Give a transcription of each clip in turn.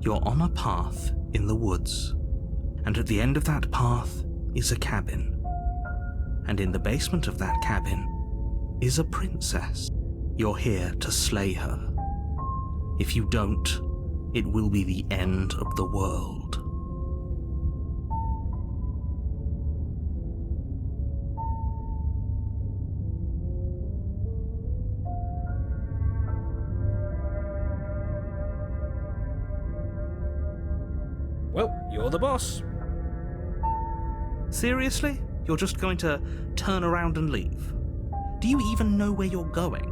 You're on a path in the woods, and at the end of that path is a cabin. And in the basement of that cabin is a princess. You're here to slay her. If you don't, it will be the end of the world. Well, you're the boss. Seriously? You're just going to turn around and leave? Do you even know where you're going?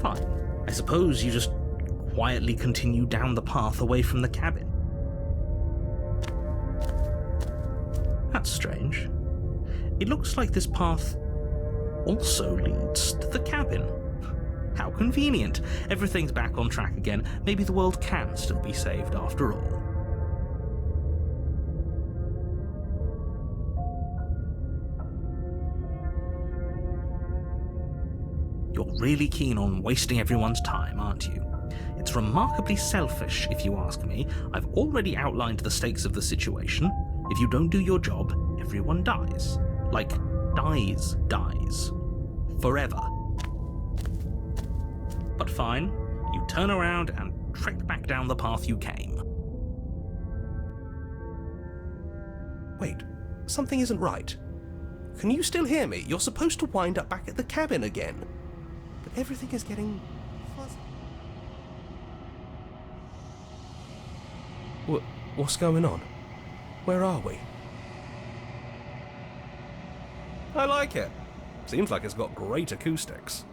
Fine. I suppose you just quietly continue down the path away from the cabin. That's strange. It looks like this path also leads to the cabin. How convenient. Everything's back on track again. Maybe the world can still be saved after all. You're really keen on wasting everyone's time, aren't you? It's remarkably selfish, if you ask me. I've already outlined the stakes of the situation. If you don't do your job, everyone dies. Like, dies. Forever. But fine, you turn around and trek back down the path you came. Wait, something isn't right. Can you still hear me? You're supposed to wind up back at the cabin again. But everything is getting fuzzy. What's going on? Where are we? I like it. Seems like it's got great acoustics.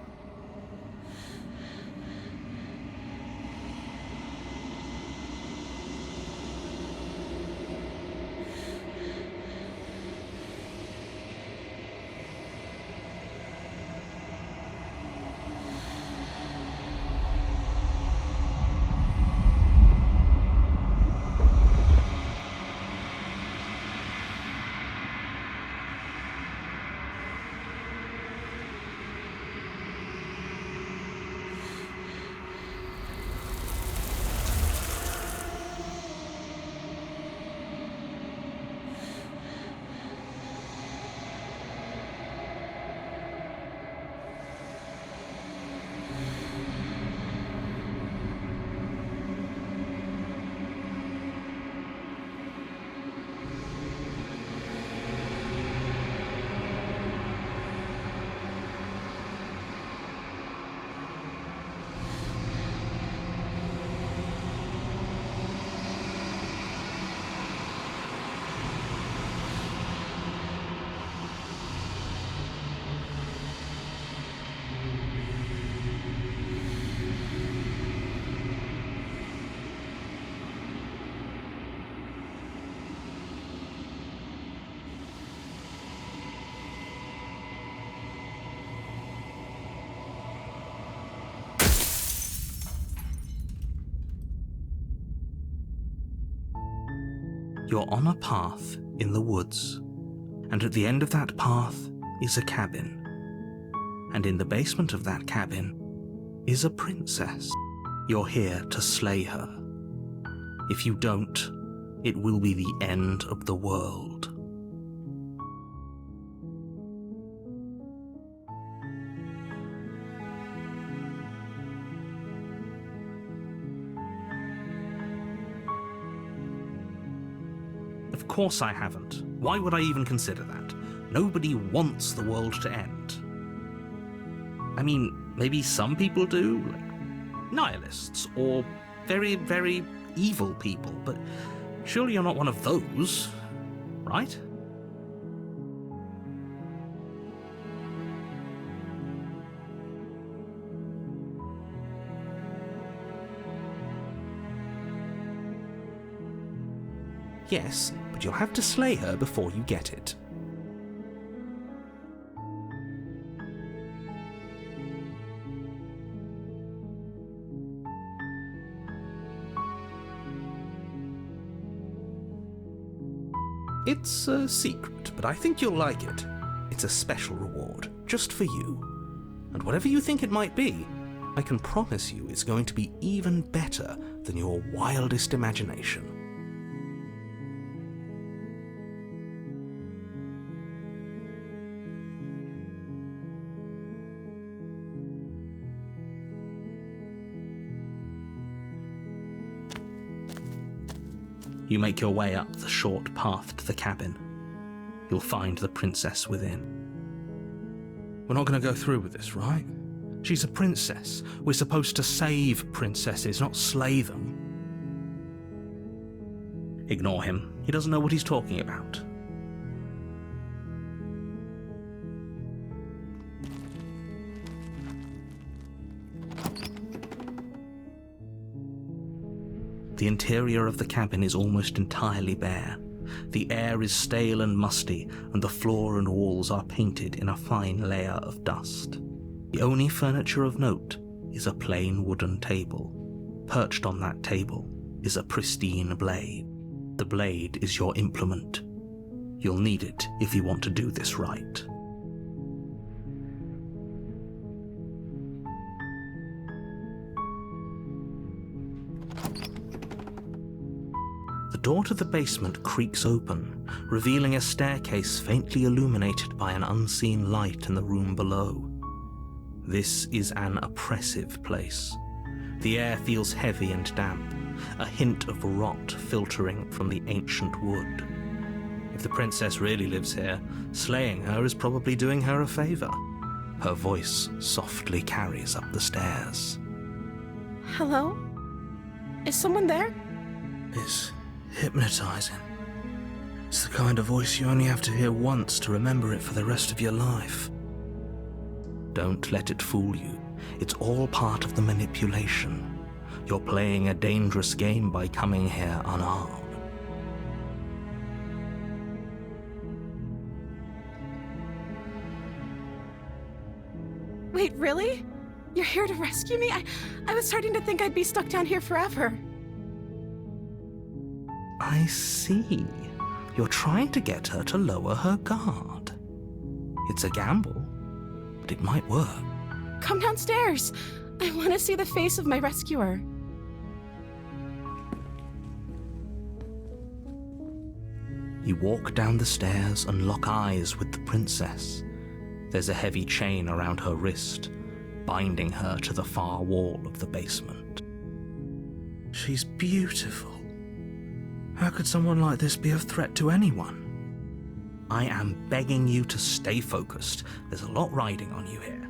You're on a path in the woods, and at the end of that path is a cabin. And in the basement of that cabin is a princess. You're here to slay her. If you don't, it will be the end of the world. Of course I haven't. Why would I even consider that? Nobody wants the world to end. I mean, maybe some people do, like nihilists, or very, very evil people, but surely you're not one of those, right? Yes, but you'll have to slay her before you get it. It's a secret, but I think you'll like it. It's a special reward, just for you. And whatever you think it might be, I can promise you it's going to be even better than your wildest imagination. You make your way up the short path to the cabin. You'll find the princess within. We're not going to go through with this, right? She's a princess. We're supposed to save princesses, not slay them. Ignore him. He doesn't know what he's talking about. The interior of the cabin is almost entirely bare. The air is stale and musty, and the floor and walls are painted in a fine layer of dust. The only furniture of note is a plain wooden table. Perched on that table is a pristine blade. The blade is your implement. You'll need it if you want to do this right. The door to the basement creaks open, revealing a staircase faintly illuminated by an unseen light in the room below. This is an oppressive place. The air feels heavy and damp, a hint of rot filtering from the ancient wood. If the princess really lives here, slaying her is probably doing her a favor. Her voice softly carries up the stairs. Hello? Is someone there? It's hypnotizing. It's the kind of voice you only have to hear once to remember it for the rest of your life. Don't let it fool you. It's all part of the manipulation. You're playing a dangerous game by coming here unarmed. Wait, really? You're here to rescue me? I was starting to think I'd be stuck down here forever. I see. You're trying to get her to lower her guard. It's a gamble, but it might work. Come downstairs. I want to see the face of my rescuer. You walk down the stairs and lock eyes with the princess. There's a heavy chain around her wrist, binding her to the far wall of the basement. She's beautiful. How could someone like this be a threat to anyone? I am begging you to stay focused. There's a lot riding on you here.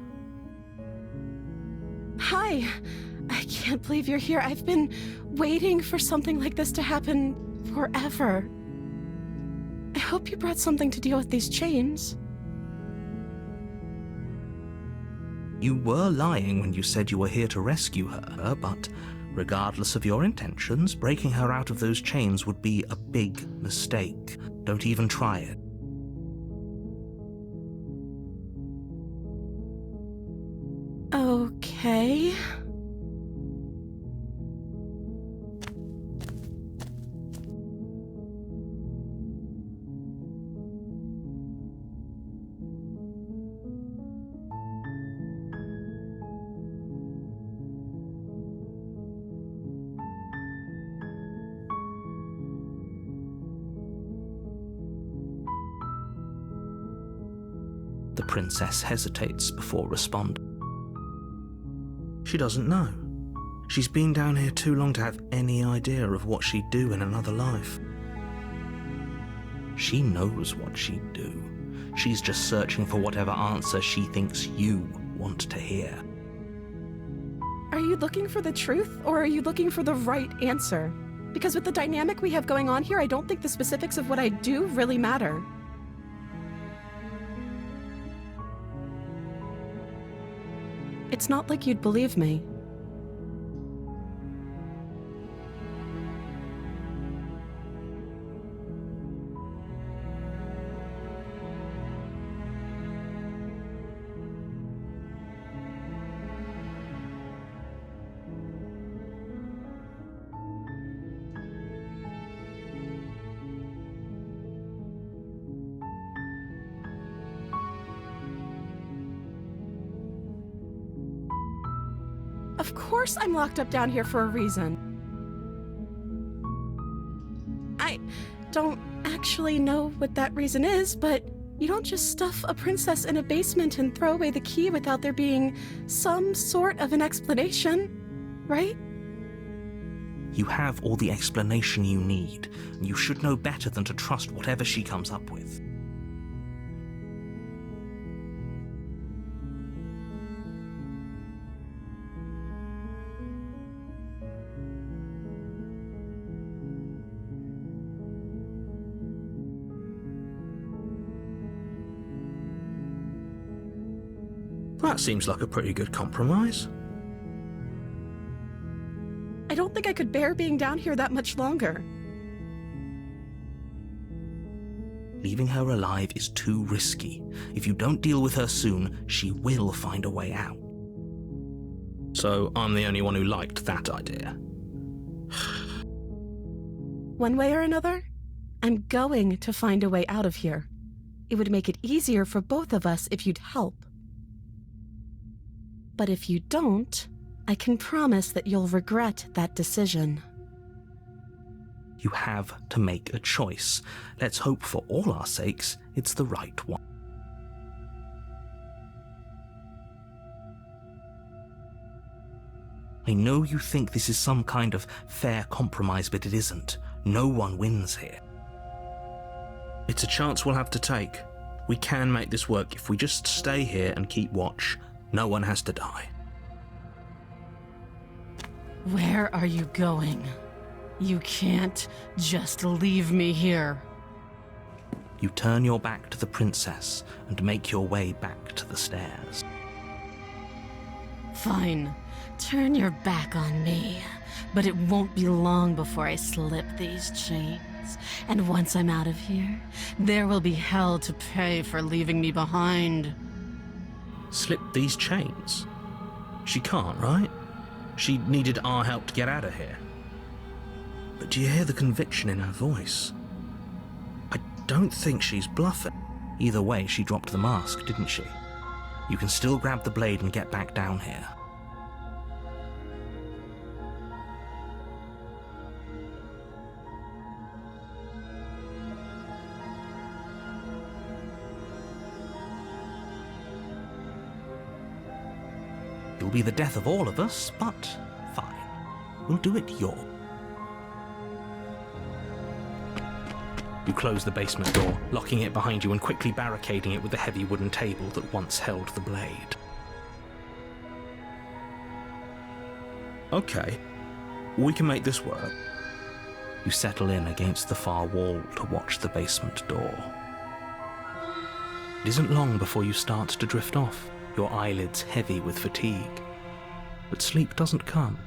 Hi. I can't believe you're here. I've been waiting for something like this to happen forever. I hope you brought something to deal with these chains. You were lying when you said you were here to rescue her, but regardless of your intentions, breaking her out of those chains would be a big mistake. Don't even try it. Okay. The princess hesitates before responding. She doesn't know. She's been down here too long to have any idea of what she'd do in another life. She knows what she'd do. She's just searching for whatever answer she thinks you want to hear. Are you looking for the truth, or are you looking for the right answer? Because with the dynamic we have going on here, I don't think the specifics of what I do really matter. It's not like you'd believe me. Of course I'm locked up down here for a reason. I don't actually know what that reason is, but you don't just stuff a princess in a basement and throw away the key without there being some sort of an explanation, right? You have all the explanation you need, and you should know better than to trust whatever she comes up with. That seems like a pretty good compromise. I don't think I could bear being down here that much longer. Leaving her alive is too risky. If you don't deal with her soon, she will find a way out. So I'm the only one who liked that idea. One way or another, I'm going to find a way out of here. It would make it easier for both of us if you'd help. But if you don't, I can promise that you'll regret that decision. You have to make a choice. Let's hope for all our sakes it's the right one. I know you think this is some kind of fair compromise, but it isn't. No one wins here. It's a chance we'll have to take. We can make this work if we just stay here and keep watch. No one has to die. Where are you going? You can't just leave me here. You turn your back to the princess and make your way back to the stairs. Fine. Turn your back on me. But it won't be long before I slip these chains. And once I'm out of here, there will be hell to pay for leaving me behind. Slip these chains? She can't, right? She needed our help to get out of here. But do you hear the conviction in her voice? I don't think she's bluffing. Either way, she dropped the mask, didn't she? You can still grab the blade and get back down here. It'll be the death of all of us, but fine. We'll do it your. You close the basement door, locking it behind you and quickly barricading it with the heavy wooden table that once held the blade. Okay, we can make this work. You settle in against the far wall to watch the basement door. It isn't long before you start to drift off, your eyelids heavy with fatigue. But sleep doesn't come.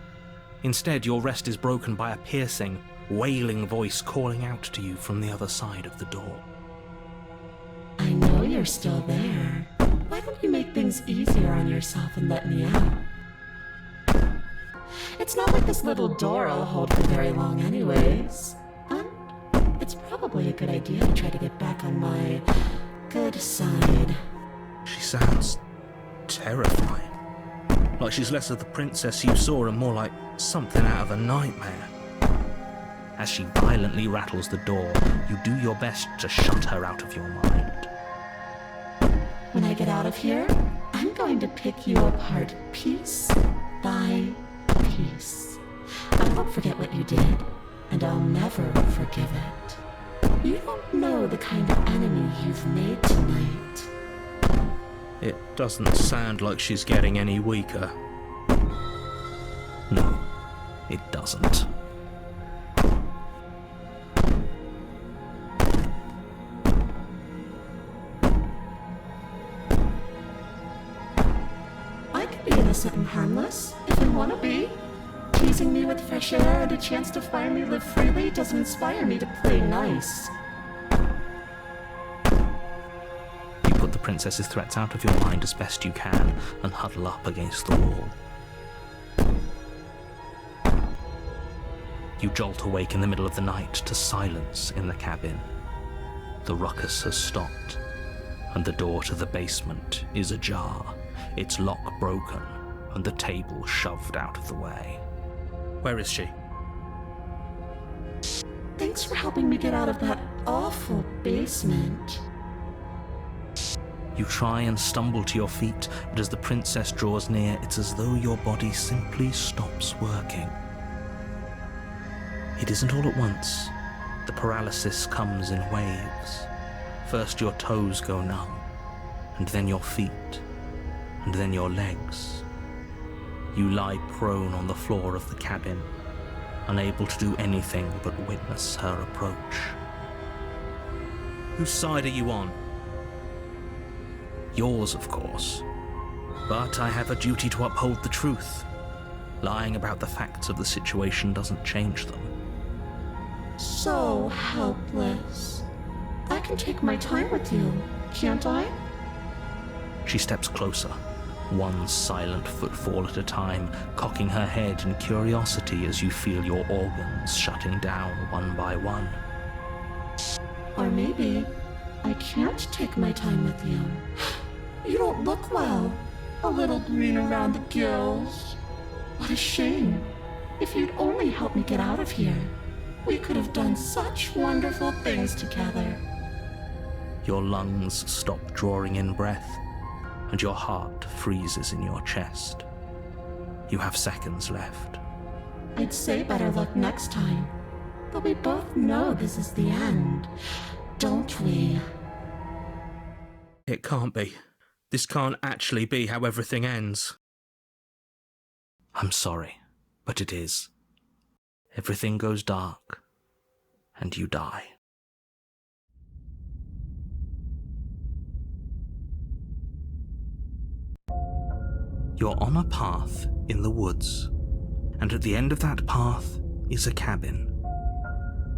Instead, your rest is broken by a piercing, wailing voice calling out to you from the other side of the door. I know you're still there. Why don't you make things easier on yourself and let me out? It's not like this little door will hold for very long anyways. And it's probably a good idea to try to get back on my good side. She sounds terrifying. Like she's less of the princess you saw and more like something out of a nightmare. As she violently rattles the door, you do your best to shut her out of your mind. When I get out of here, I'm going to pick you apart piece by piece. I won't forget what you did, and I'll never forgive it. You don't know the kind of enemy you've made tonight. It doesn't sound like she's getting any weaker. No, it doesn't. I can be innocent and harmless, if I want to be. Teasing me with fresh air and a chance to finally live freely doesn't inspire me to play nice. Put the princess's threats out of your mind as best you can and huddle up against the wall. You jolt awake in the middle of the night to silence in the cabin. The ruckus has stopped, and the door to the basement is ajar, its lock broken, and the table shoved out of the way. Where is she? Thanks for helping me get out of that awful basement. You try and stumble to your feet, but as the princess draws near, it's as though your body simply stops working. It isn't all at once. The paralysis comes in waves. First your toes go numb, and then your feet, and then your legs. You lie prone on the floor of the cabin, unable to do anything but witness her approach. Whose side are you on? Yours, of course. But I have a duty to uphold the truth. Lying about the facts of the situation doesn't change them. So helpless. I can take my time with you, can't I? She steps closer, one silent footfall at a time, cocking her head in curiosity as you feel your organs shutting down one by one. Or maybe I can't take my time with you. You don't look well. A little green around the gills. What a shame. If you'd only helped me get out of here, we could have done such wonderful things together. Your lungs stop drawing in breath, and your heart freezes in your chest. You have seconds left. I'd say better luck next time, but we both know this is the end, don't we? It can't be. This can't actually be how everything ends. I'm sorry, but it is. Everything goes dark, and you die. You're on a path in the woods, and at the end of that path is a cabin.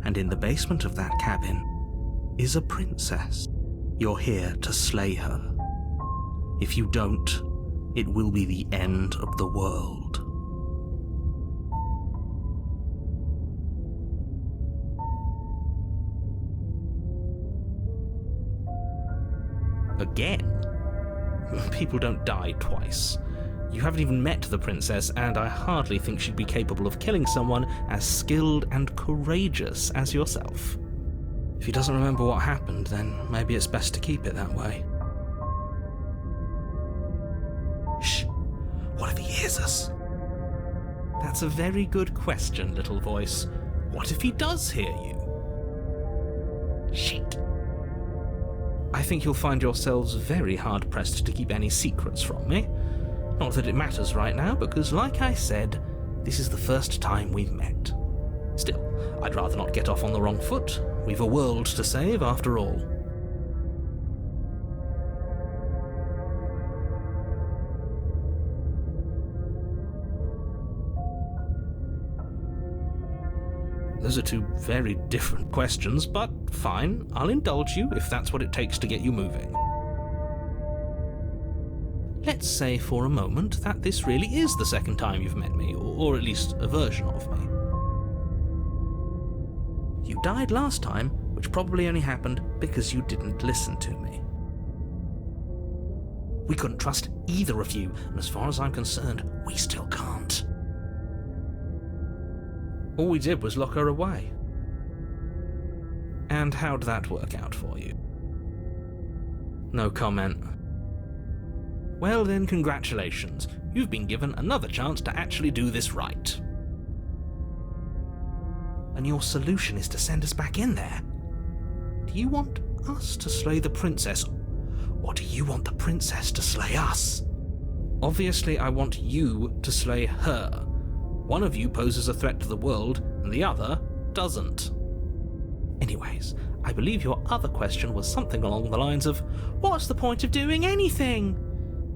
And in the basement of that cabin is a princess. You're here to slay her. If you don't, it will be the end of the world. Again? People don't die twice. You haven't even met the princess, and I hardly think she'd be capable of killing someone as skilled and courageous as yourself. If he doesn't remember what happened, then maybe it's best to keep it that way. Shh! What if he hears us? That's a very good question, little voice. What if he does hear you? Shit! I think you'll find yourselves very hard-pressed to keep any secrets from me. Not that it matters right now, because like I said, this is the first time we've met. Still, I'd rather not get off on the wrong foot. We've a world to save, after all. Those are two very different questions, but fine, I'll indulge you if that's what it takes to get you moving. Let's say for a moment that this really is the second time you've met me, or at least a version of me. You died last time, which probably only happened because you didn't listen to me. We couldn't trust either of you, and as far as I'm concerned, we still can't. All we did was lock her away. And how'd that work out for you? No comment. Well then, congratulations. You've been given another chance to actually do this right. And your solution is to send us back in there. Do you want us to slay the princess, or do you want the princess to slay us? Obviously, I want you to slay her. One of you poses a threat to the world, and the other doesn't. Anyways, I believe your other question was something along the lines of, what's the point of doing anything?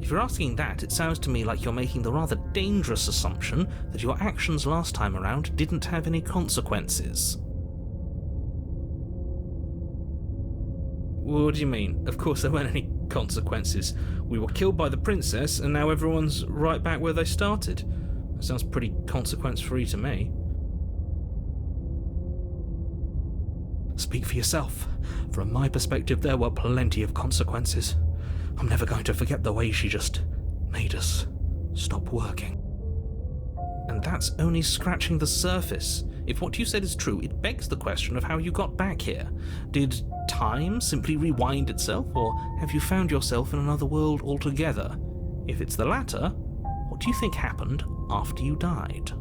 If you're asking that, it sounds to me like you're making the rather dangerous assumption that your actions last time around didn't have any consequences. What do you mean? Of course there weren't any consequences. We were killed by the princess, and now everyone's right back where they started. That sounds pretty consequence-free to me. Speak for yourself. From my perspective, there were plenty of consequences. I'm never going to forget the way she just made us stop working. And that's only scratching the surface. If what you said is true, it begs the question of how you got back here. Did time simply rewind itself, or have you found yourself in another world altogether? If it's the latter, what do you think happened after you died?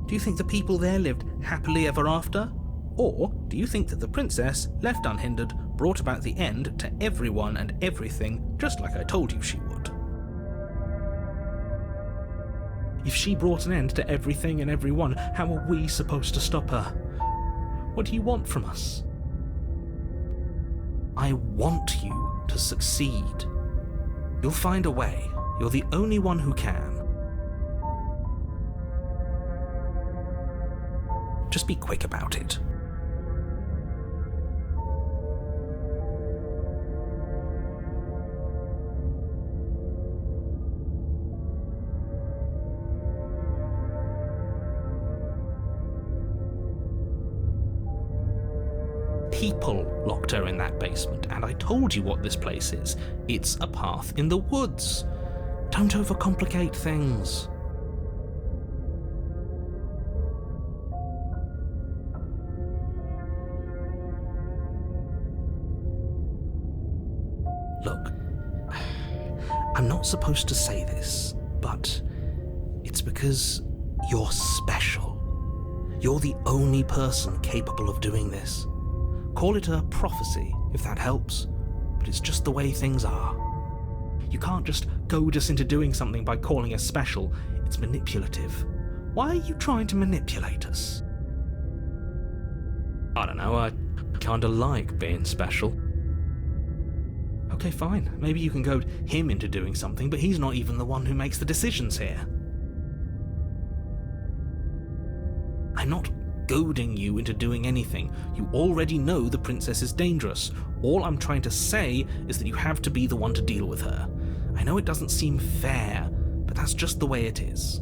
Do you think the people there lived happily ever after? Or do you think that the princess, left unhindered, brought about the end to everyone and everything, just like I told you she would? If she brought an end to everything and everyone, how are we supposed to stop her? What do you want from us? I want you to succeed. You'll find a way. You're the only one who can. Just be quick about it. People locked her in that basement, and I told you what this place is. It's a path in the woods. Don't overcomplicate things. Look, I'm not supposed to say this, but it's because you're special. You're the only person capable of doing this. Call it a prophecy, if that helps, but it's just the way things are. You can't just goad us into doing something by calling us special. It's manipulative. Why are you trying to manipulate us? I don't know, I kinda like being special. Okay, fine. Maybe you can goad him into doing something, but he's not even the one who makes the decisions here. I'm not goading you into doing anything. You already know the princess is dangerous. All I'm trying to say is that you have to be the one to deal with her. I know it doesn't seem fair, but that's just the way it is.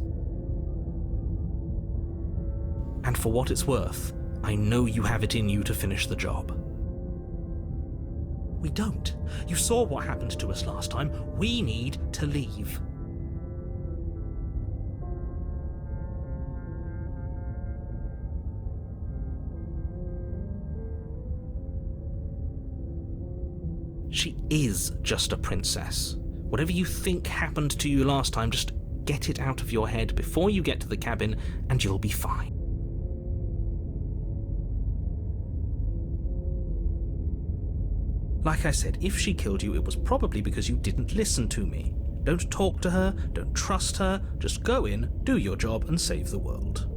And for what it's worth, I know you have it in you to finish the job. We don't. You saw what happened to us last time. We need to leave. She is just a princess. Whatever you think happened to you last time, just get it out of your head before you get to the cabin and you'll be fine. Like I said, if she killed you, it was probably because you didn't listen to me. Don't talk to her, don't trust her, just go in, do your job and save the world.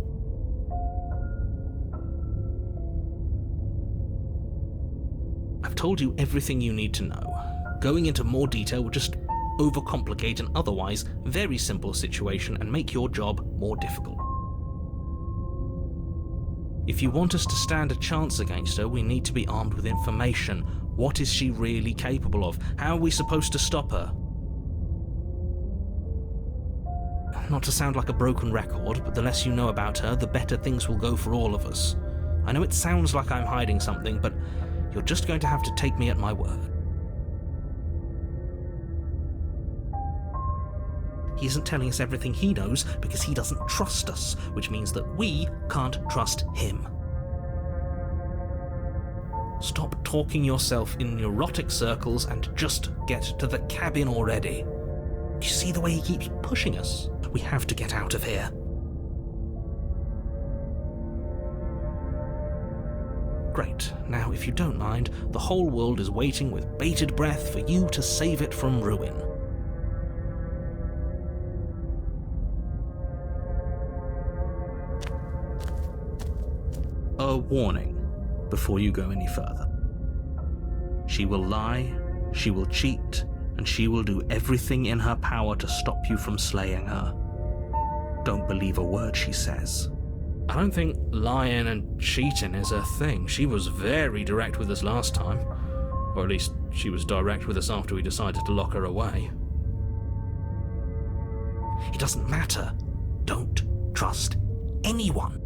I've told you everything you need to know. Going into more detail would just overcomplicate an otherwise very simple situation and make your job more difficult. If you want us to stand a chance against her, we need to be armed with information. What is she really capable of? How are we supposed to stop her? Not to sound like a broken record, but the less you know about her, the better things will go for all of us. I know it sounds like I'm hiding something, but you're just going to have to take me at my word. He isn't telling us everything he knows because he doesn't trust us, which means that we can't trust him. Stop talking yourself in neurotic circles and just get to the cabin already. Do you see the way he keeps pushing us? We have to get out of here. Great. Now, if you don't mind, the whole world is waiting with bated breath for you to save it from ruin. A warning before you go any further. She will lie, she will cheat, and she will do everything in her power to stop you from slaying her. Don't believe a word she says. I don't think lying and cheating is her thing. She was very direct with us last time. Or at least she was direct with us after we decided to lock her away. It doesn't matter. Don't trust anyone.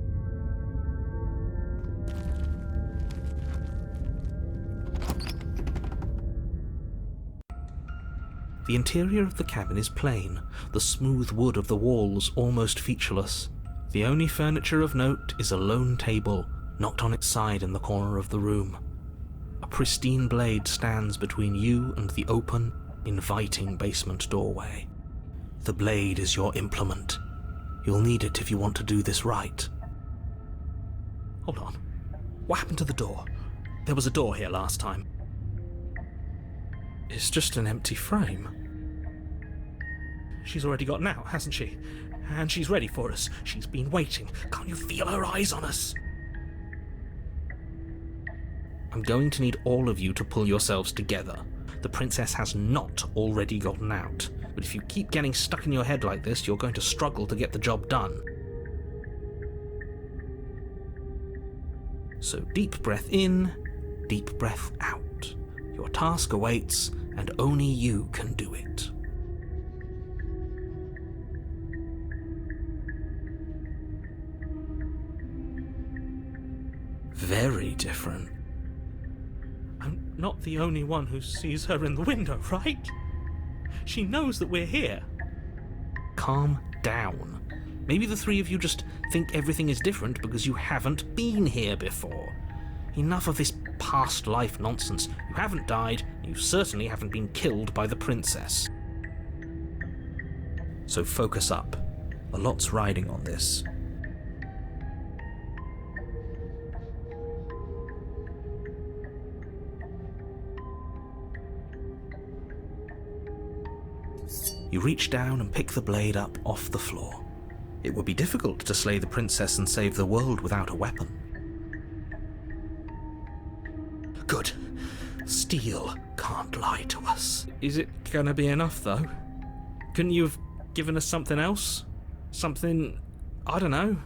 The interior of the cabin is plain, the smooth wood of the walls almost featureless. The only furniture of note is a lone table, knocked on its side in the corner of the room. A pristine blade stands between you and the open, inviting basement doorway. The blade is your implement. You'll need it if you want to do this right. Hold on. What happened to the door? There was a door here last time. It's just an empty frame. She's already gotten out, hasn't she? And she's ready for us. She's been waiting. Can't you feel her eyes on us? I'm going to need all of you to pull yourselves together. The princess has not already gotten out, but if you keep getting stuck in your head like this, you're going to struggle to get the job done. So deep breath in, deep breath out. Your task awaits, and only you can do it. Very different. I'm not the only one who sees her in the window, right? She knows that we're here. Calm down. Maybe the three of you just think everything is different because you haven't been here before. Enough of this past life nonsense. You haven't died, you certainly haven't been killed by the princess. So focus up. A lot's riding on this. You reach down and pick the blade up off the floor. It would be difficult to slay the princess and save the world without a weapon. Good. Steel can't lie to us. Is it gonna be enough, though? Couldn't you have given us something else? Something, I don't know,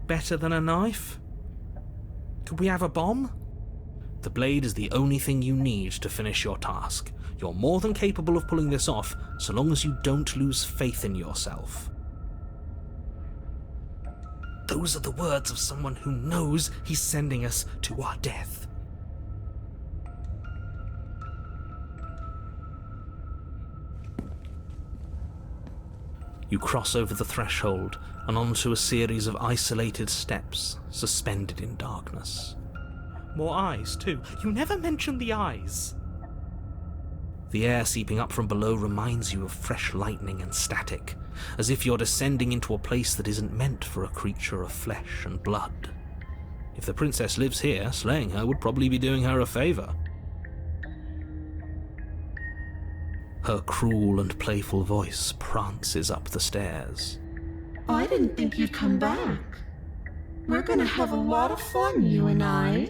better than a knife? Could we have a bomb? The blade is the only thing you need to finish your task. You're more than capable of pulling this off, so long as you don't lose faith in yourself. Those are the words of someone who knows he's sending us to our death. You cross over the threshold and onto a series of isolated steps, suspended in darkness. More eyes, too. You never mentioned the eyes. The air seeping up from below reminds you of fresh lightning and static, as if you're descending into a place that isn't meant for a creature of flesh and blood. If the princess lives here, slaying her would probably be doing her a favor. Her cruel and playful voice prances up the stairs. I didn't think you'd come back. We're gonna have a lot of fun, you and I.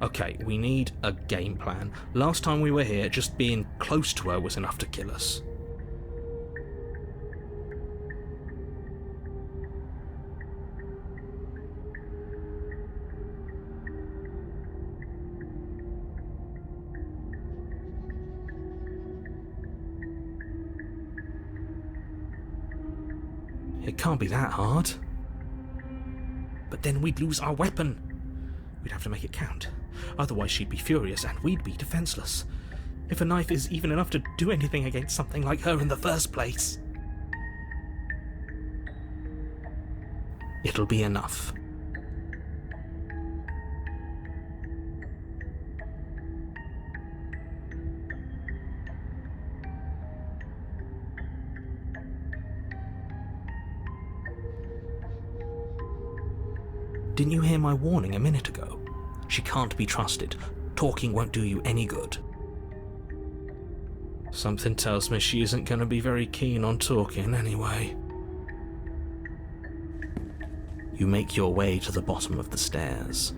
Okay, we need a game plan. Last time we were here, just being close to her was enough to kill us. It can't be that hard. But then we'd lose our weapon. We'd have to make it count. Otherwise she'd be furious and we'd be defenseless. If a knife is even enough to do anything against something like her in the first place. It'll be enough. Didn't you hear my warning a minute ago? She can't be trusted. Talking won't do you any good. Something tells me she isn't going to be very keen on talking anyway. You make your way to the bottom of the stairs.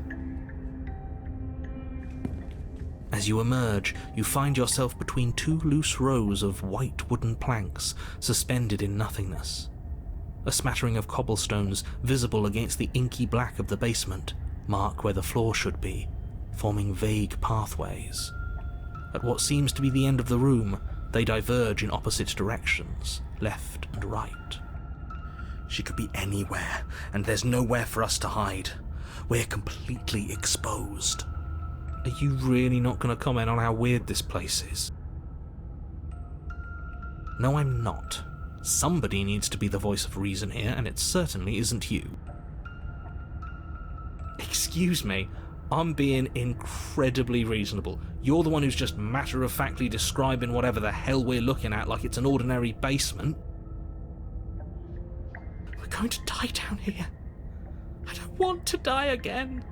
As you emerge, you find yourself between two loose rows of white wooden planks suspended in nothingness. A smattering of cobblestones visible against the inky black of the basement mark where the floor should be, forming vague pathways. At what seems to be the end of the room, they diverge in opposite directions, left and right. She could be anywhere, and there's nowhere for us to hide. We're completely exposed. Are you really not going to comment on how weird this place is? No, I'm not. Somebody needs to be the voice of reason here, and it certainly isn't you. Excuse me, I'm being incredibly reasonable. You're the one who's just matter-of-factly describing whatever the hell we're looking at like it's an ordinary basement. We're going to die down here. I don't want to die again.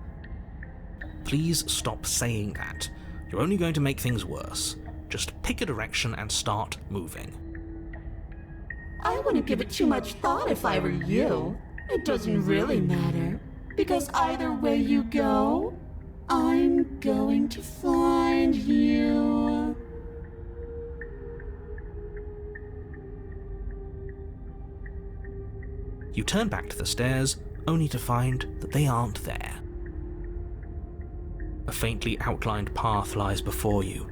Please stop saying that. You're only going to make things worse. Just pick a direction and start moving. I wouldn't give it too much thought if I were you. It doesn't really matter, because either way you go, I'm going to find you. You turn back to the stairs, only to find that they aren't there. A faintly outlined path lies before you.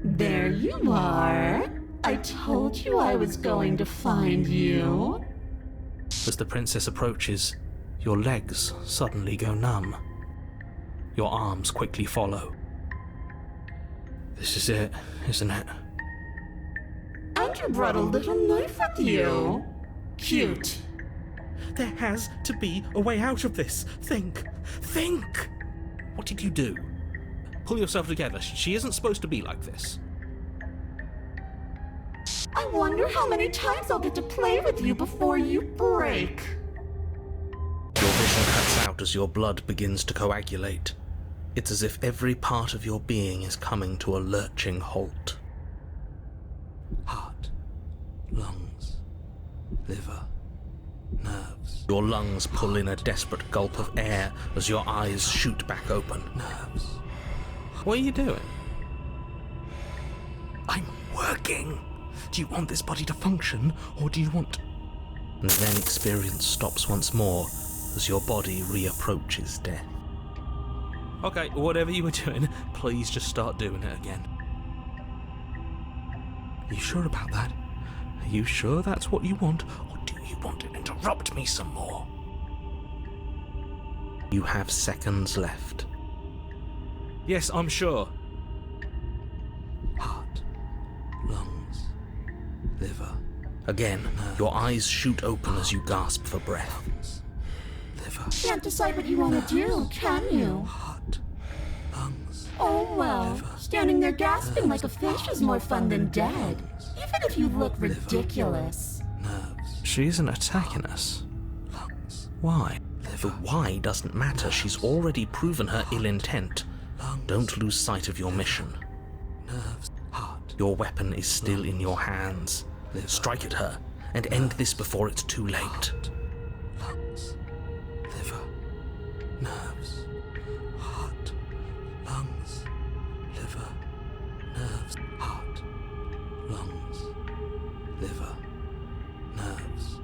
There you are. I told you I was going to find you. As the princess approaches, your legs suddenly go numb. Your arms quickly follow. This is it, isn't it? And you brought a little knife with you. Cute. There has to be a way out of this. Think. What did you do? Pull yourself together. She isn't supposed to be like this. I wonder how many times I'll get to play with you before you break. Your vision cuts out as your blood begins to coagulate. It's as if every part of your being is coming to a lurching halt. Heart, lungs, liver, nerves. Your lungs pull in a desperate gulp of air as your eyes shoot back open. Nerves. What are you doing? I'm working. Do you want this body to function, or do you want... And then experience stops once more as your body reapproaches death. Okay, whatever you were doing, please just start doing it again. Are you sure about that? Are you sure that's what you want, or do you want to interrupt me some more? You have seconds left. Yes, I'm sure. Heart, lungs, liver. Again, your eyes shoot open as you gasp for breath. Liver. Can't decide what you want to do, can you? Heart, lungs. Oh well, standing there gasping like a fish is more fun than dead. Even if you look ridiculous. Nerves. She isn't attacking us. Lungs. Why? The why doesn't matter. She's already proven her ill intent. Don't lose sight of your mission. Nerves. Heart. Your weapon is still in your hands. Strike at her and end this before it's too late. Lungs. Liver. Nerves. Heart. Lungs. Liver. Nerves. Heart. Lungs. Liver. Nerves.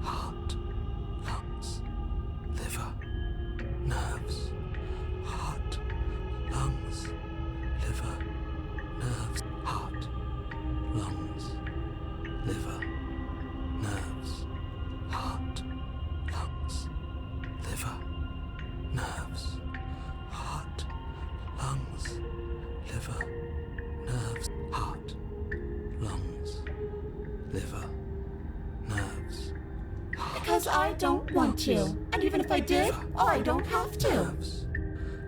Heart. Lungs. Liver. Nerves. Heart. Lungs. Liver. Nerves. Heart. Lungs. Liver. Nerves. Heart. Lungs. Liver. Nerves. Heart. Lungs. Liver. Nerves. Heart. Lungs. Liver. Nerves. Because I don't want to. And even if I did, I don't have to.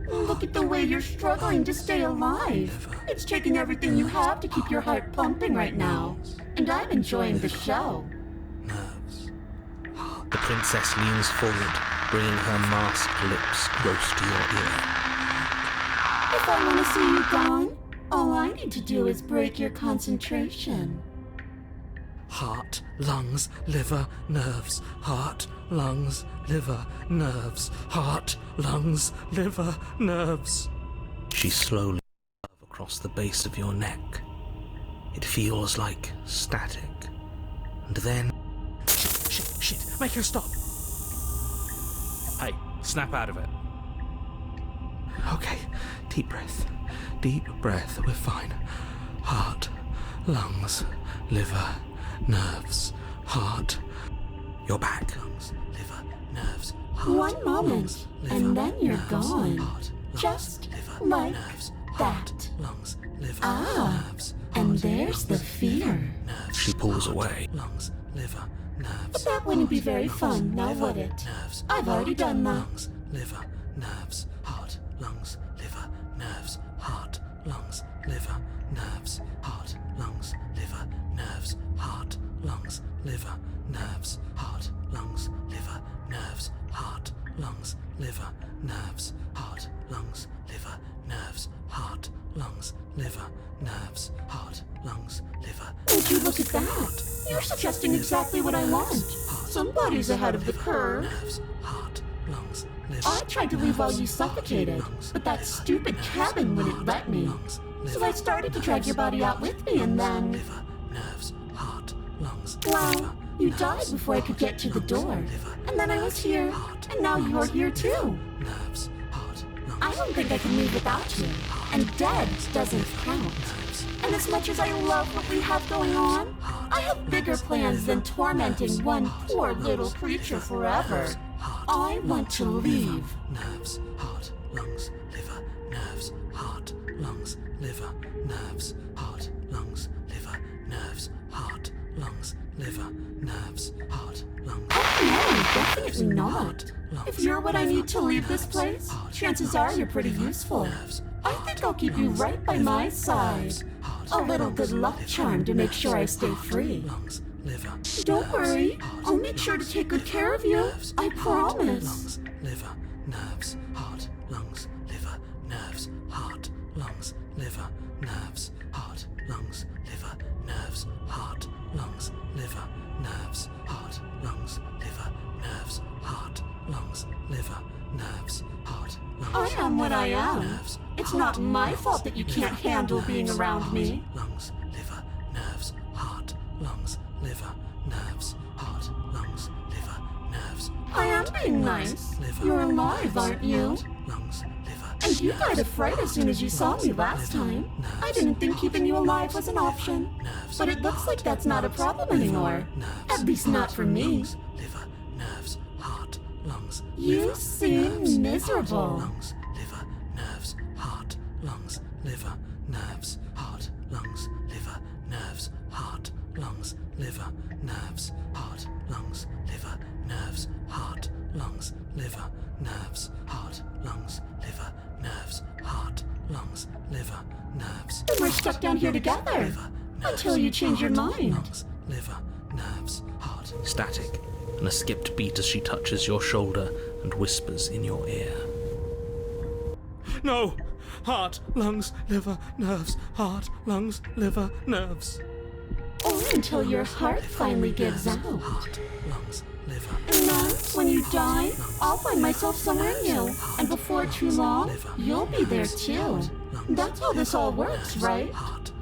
Look at the way you're struggling to stay alive. It's taking everything you have to keep your heart pumping right now. And I'm enjoying the show. Nerves. The princess leans forward, bringing her masked lips close to your ear. If I want to see you gone, all I need to do is break your concentration. Heart, lungs, liver, nerves. Heart, lungs, liver, nerves. Heart, lungs, liver, nerves. She slowly moves across the base of your neck. It feels like static. And then... Shit, make her stop! Hey, snap out of it. Okay, deep breath, we're fine. Heart, lungs, liver, nerves, heart. You're back. Lungs, liver, nerves, heart. One moment, lungs, liver, and then you're nerves, gone. Heart, lungs, Just liver, like nerves, that. lungs, liver, Ah, nerves, and there's the fear. nerves. She pulls away. Lungs, liver, nerves. But that wouldn't be very fun, now would it? Nerves. I've already done that. Lungs, liver, nerves, heart, lungs, liver, nerves, heart, lungs, liver, nerves, heart, lungs, liver, nerves, heart, lungs, liver, nerves, heart, lungs, liver, nerves, heart, lungs, liver, nerves, heart, lungs, liver, nerves, heart, lungs, liver, nerves, heart, lungs, liver. Would you look at that? You're suggesting exactly what I want. Somebody's ahead of the curve. Nerves, heart, lungs, liver. I tried to leave while you suffocated, but that stupid cabin wouldn't let me. So I started to drag your body out with me, and then... Liver, nerves, heart, lungs, Well, liver, you died before I could get to the door. And then I was here, and now you're here too. nerves, heart, lungs, I don't think I can leave without you. And dead doesn't count. And as much as I love what we have going on, I have bigger plans than tormenting one poor little creature forever. I want to leave. nerves, heart, lungs, liver, nerves, heart, lungs, liver, nerves, heart, lungs, liver, nerves, heart, lungs, liver, nerves, heart, lungs. No, definitely not. If you're what I need to leave this place, chances are you're pretty useful. I think I'll keep you right by my side. A little good luck charm to make sure I stay free. Lungs, liver, Don't worry, I'll make sure to take good care of you. I promise. lungs, liver, nerves, heart, lungs, liver, nerves, heart, lungs, liver, nerves, heart, lungs, liver, nerves, heart, lungs, liver, nerves, heart, lungs, liver, nerves, heart, lungs, liver, nerves, heart, lungs. I am what I am. It's not my fault that you can't handle being around me. Lungs, liver, nerves, heart, lungs, liver, nerves, heart, lungs, liver, nerves. I am being nice. You're alive, aren't you? Lungs, liver, And you died of fright as soon as you saw me last time. I didn't think keeping you alive was an option. But it looks like that's not a problem anymore. At least not for me. liver, nerves, heart, lungs, You seem miserable. lungs, liver, nerves, heart, lungs, liver, nerves, heart, lungs, liver, nerves, heart, lungs, liver, nerves, heart, lungs, liver, nerves, heart, lungs, liver, nerves, heart, lungs, liver, nerves, heart, lungs, liver, nerves, We're stuck down here together. Until you change your mind. lungs, liver, nerves, heart. Static, and a skipped beat as she touches your shoulder and whispers in your ear. No! Heart, lungs, liver, nerves, heart, lungs, liver, nerves. Or until your heart finally gives out. Heart, lungs, liver, And then, when you die, I'll find myself somewhere new. And before too long, you'll be there too. That's how this all works, right?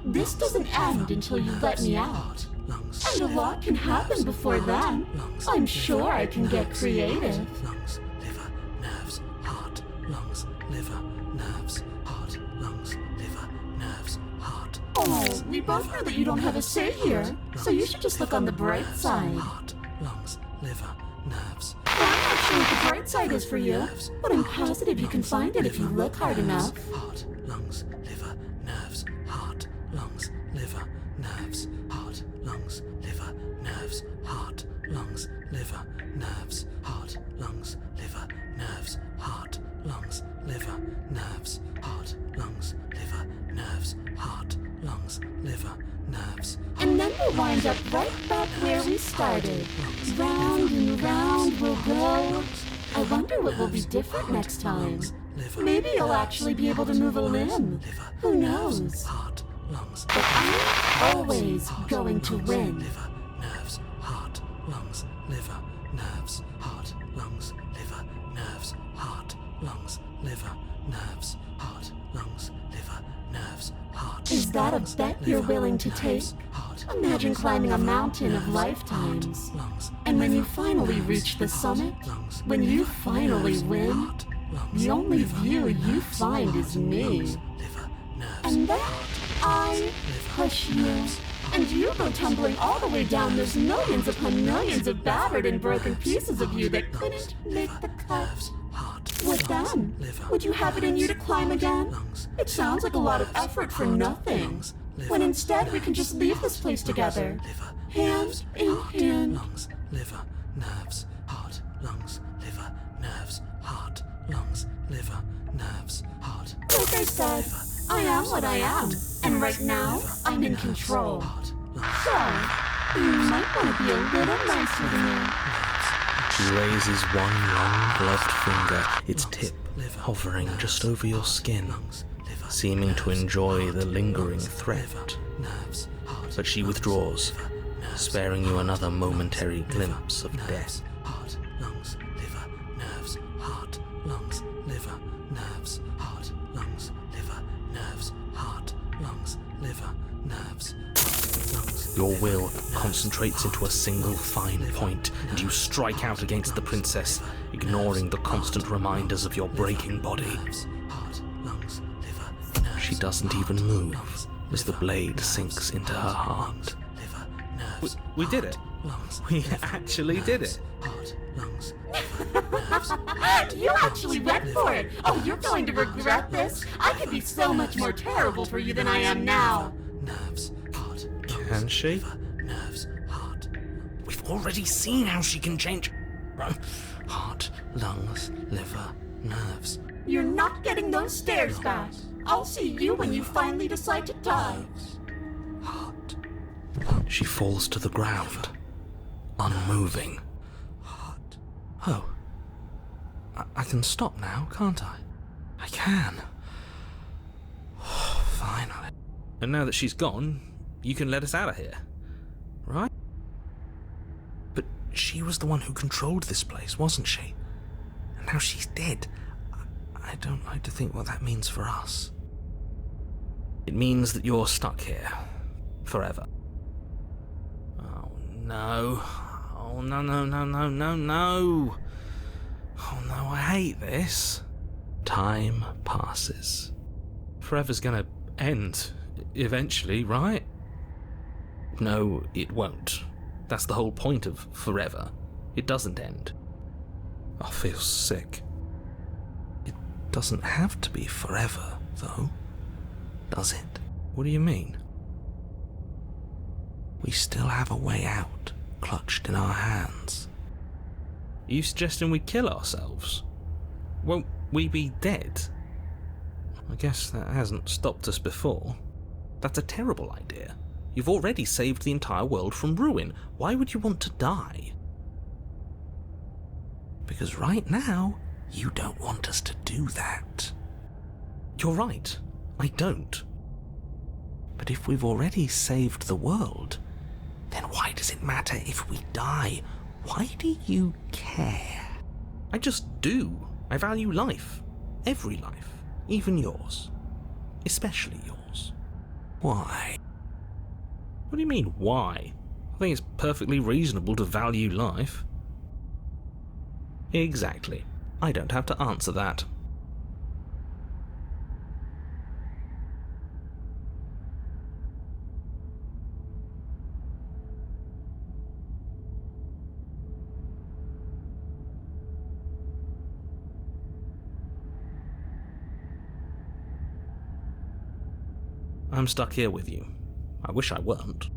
This doesn't end until you let me out. lungs, And a lot can happen before then. I'm sure I can get creative. lungs, liver, nerves, heart, lungs, liver, nerves, heart, lungs, liver, nerves, heart, Oh, we both know that you don't have a say here, so you should just look on the bright side. heart, lungs, liver, nerves, I'm not sure what the bright side is for you, but I'm positive you can find it if you look hard enough. heart, lungs, liver, nerves, heart, lungs, liver, nerves, heart, lungs, liver, nerves, heart, lungs, liver, nerves, heart, lungs, liver, nerves, heart, lungs, liver, nerves, heart, lungs, liver, nerves, heart, lungs, liver, nerves. And then we'll wind up right back where we started. Round and round we'll go. I wonder what will be different next time. Maybe you'll actually be able to move a limb. Who knows? Heart, lungs, But I'm always going to win. liver, nerves, heart, lungs, liver, nerves, heart, lungs, liver, nerves, heart, lungs, liver, nerves, heart, lungs, liver, nerves, heart. Is that a bet you're willing to take? Heart, Imagine climbing a mountain of lifetimes. lungs, And when you finally reach the summit, when you finally win, the only view you find is me. liver, nerves, And then I push you, and you go tumbling all the way down those millions upon millions of battered and broken pieces of you that couldn't make the cut. heart, What then? Liver, Would you have it in you to climb again? lungs, It sounds like a lot of effort for nothing. When instead we can just leave this place together. liver, Hand in hand. lungs, liver, nerves, heart, lungs, liver, nerves, heart, lungs, liver, nerves, heart. Like I said, I am what I am. And right now, I'm in control. Heart, lungs, So, you might want to be a little nicer to me. She raises one long gloved finger, its tip hovering just over your skin, seeming to enjoy the lingering threat. nerves, heart, But she withdraws, sparing you another momentary glimpse of death. heart, lungs, liver, nerves, heart, lungs, liver, nerves, heart, lungs, liver, nerves, heart, lungs, liver, nerves, heart, lungs. Your will concentrates into a single fine point, and you strike out against the princess, ignoring the constant reminders of your breaking body. Nerves, heart, lungs, liver, nerves, She doesn't even move as the blade sinks into her heart. liver, nerves, We did it. lungs, We actually did it. heart, lungs, You actually went for it. Oh, you're going to regret this. I could be so much more terrible for you than I am now. nerves, heart, lungs, Can she? liver, nerves, heart, We've already seen how she can change. heart, lungs, liver, nerves. You're not getting those stares back. I'll see you when you finally decide to die. Heart, She falls to the ground, unmoving. heart. Oh, I can stop now, can't I? I can. Finally. And now that she's gone, you can let us out of here, right? But she was the one who controlled this place, wasn't she? And now she's dead. I don't like to think what that means for us. It means that you're stuck here, forever. Oh no. Oh no, no, no, no, no, no. Oh no, I hate this. Time passes. Forever's gonna end, eventually, right? No, it won't. That's the whole point of forever. It doesn't end. I feel sick. It doesn't have to be forever, though, does it? What do you mean? We still have a way out, clutched in our hands. Are you suggesting we kill ourselves? Won't we be dead? I guess that hasn't stopped us before. That's a terrible idea. You've already saved the entire world from ruin. Why would you want to die? Because right now, you don't want us to do that. You're right. I don't. But if we've already saved the world, then why does it matter if we die? Why do you care? I just do. I value life. Every life. Even yours. Especially yours. Why? What do you mean, why? I think it's perfectly reasonable to value life. Exactly. I don't have to answer that. I'm stuck here with you. I wish I weren't.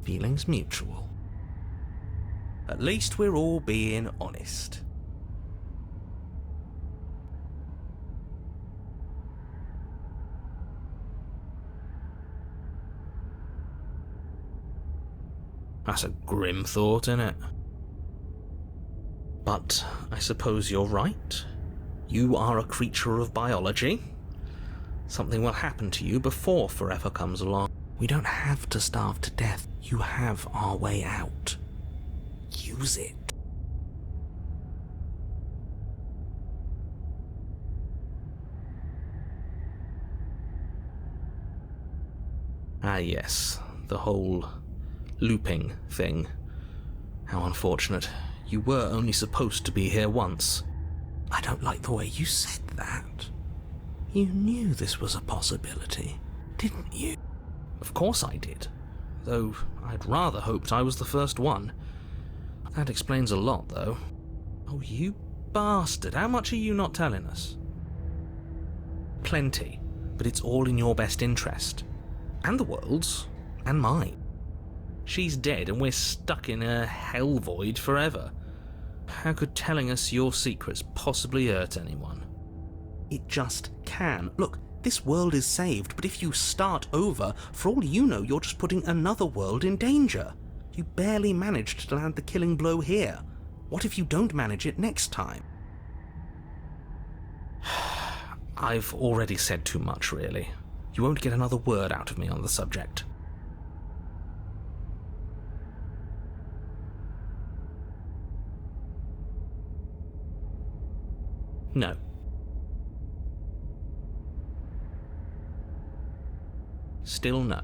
Feelings mutual. At least we're all being honest. That's a grim thought, innit? But I suppose you're right. You are a creature of biology. Something will happen to you before forever comes along. We don't have to starve to death. You have our way out. Use it. Ah yes, the whole looping thing. How unfortunate. You were only supposed to be here once. I don't like the way you said that. You knew this was a possibility, didn't you? Of course I did. Though I'd rather hoped I was the first one. That explains a lot, though. Oh, you bastard, how much are you not telling us? Plenty, but it's all in your best interest. And the world's, and mine. She's dead and we're stuck in a hell void forever. How could telling us your secrets possibly hurt anyone? It just can. Look, this world is saved, but if you start over, for all you know, you're just putting another world in danger. You barely managed to land the killing blow here. What if you don't manage it next time? I've already said too much, really. You won't get another word out of me on the subject. No. Still no.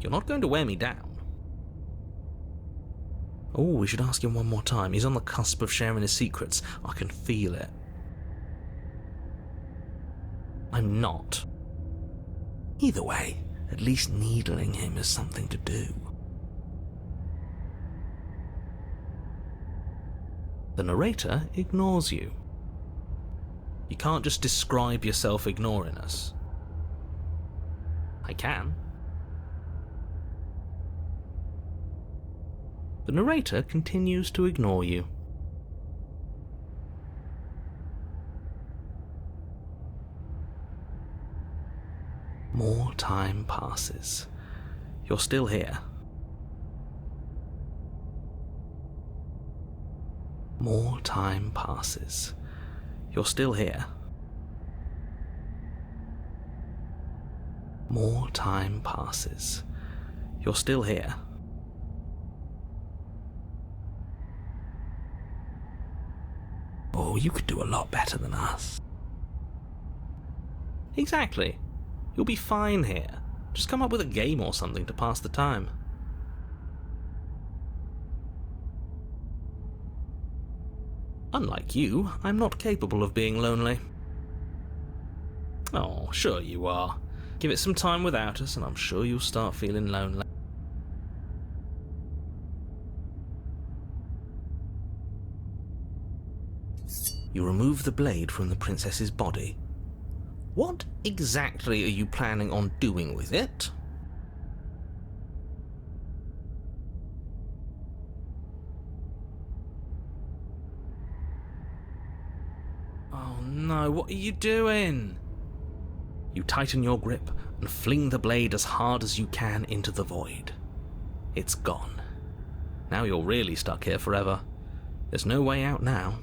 You're not going to wear me down. Oh, we should ask him one more time. He's on the cusp of sharing his secrets. I can feel it. I'm not. Either way, at least needling him is something to do. The narrator ignores you. You can't just describe yourself ignoring us. I can. The narrator continues to ignore you. More time passes. You're still here. More time passes. You're still here. More time passes. You're still here. Oh, you could do a lot better than us. Exactly. You'll be fine here. Just come up with a game or something to pass the time. Unlike you, I'm not capable of being lonely. Oh, sure you are. Give it some time without us and I'm sure you'll start feeling lonely. You remove the blade from the princess's body. What exactly are you planning on doing with it? Oh no, what are you doing? You tighten your grip and fling the blade as hard as you can into the void. It's gone. Now you're really stuck here forever. There's no way out now.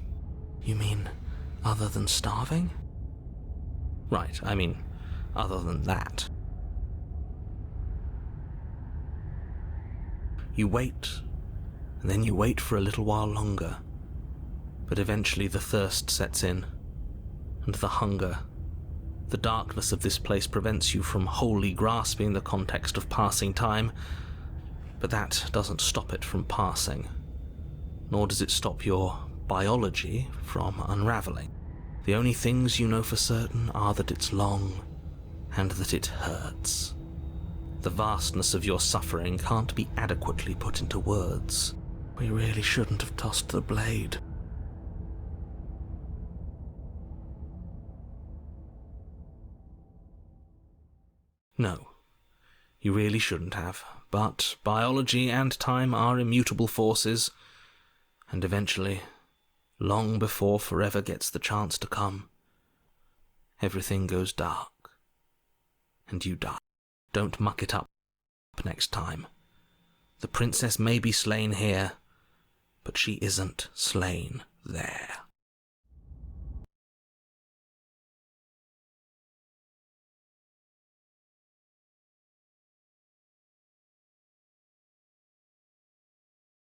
You mean, other than starving? Right, I mean, other than that. You wait, and then you wait for a little while longer, but eventually the thirst sets in, and the hunger. The darkness of this place prevents you from wholly grasping the context of passing time, but that doesn't stop it from passing, nor does it stop your biology from unraveling. The only things you know for certain are that it's long and that it hurts. The vastness of your suffering can't be adequately put into words. We really shouldn't have tossed the blade. No, you really shouldn't have, but biology and time are immutable forces, and eventually, long before forever gets the chance to come, everything goes dark, and you die. Don't muck it up next time. The princess may be slain here, but she isn't slain there.